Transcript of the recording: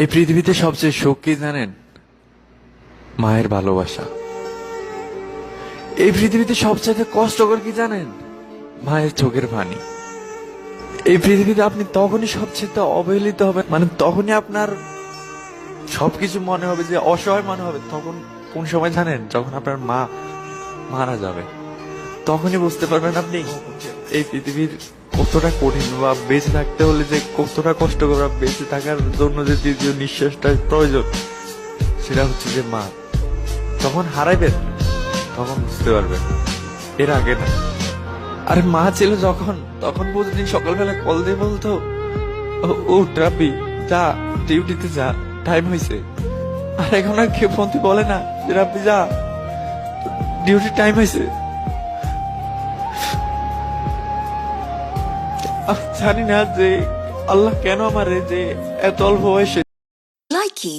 এই পৃথিবীতে সবচেয়ে সুখ কি জানেন? মায়ের ভালোবাসা। এই পৃথিবীতে সবচেয়ে কষ্টকর কি জানেন? মায়ের চোখের পানি। এই পৃথিবীতে আপনি তখনই সবচেয়ে অবহেলিত হবেন, মানে তখনই আপনার সবকিছু মনে হবে যে অসহায় মনে হবে। তখন কোন সময় জানেন? যখন আপনার মা মারা যাবে, তখনই বুঝতে পারবেন আপনি এই পৃথিবীর কতটা কঠিন, বা বেঁচে থাকতে হলে যে কতটা কষ্ট করা, বেঁচে থাকার জন্য যে দ্বিতীয় নিঃশ্বাসটা প্রয়োজন, সেটা হচ্ছে যে মা। যখন হারাইবেন তখন বুঝতে পারবেন, এর আগে না। আরে মা ছিল যখন, তখন প্রতিদিন সকালবেলা কল দিয়ে বলতো, ও রাব্বি যা, ডিউটিতে যা, টাইম হয়েছে। আর এখন আর কেউ ফোন দিয়ে বলে না যে রাব্বি যা, ডিউটির টাইম হয়েছে। আমি জানি না যে আল্লাহ কেন আমারে যে এত অল্প বয়সে Likey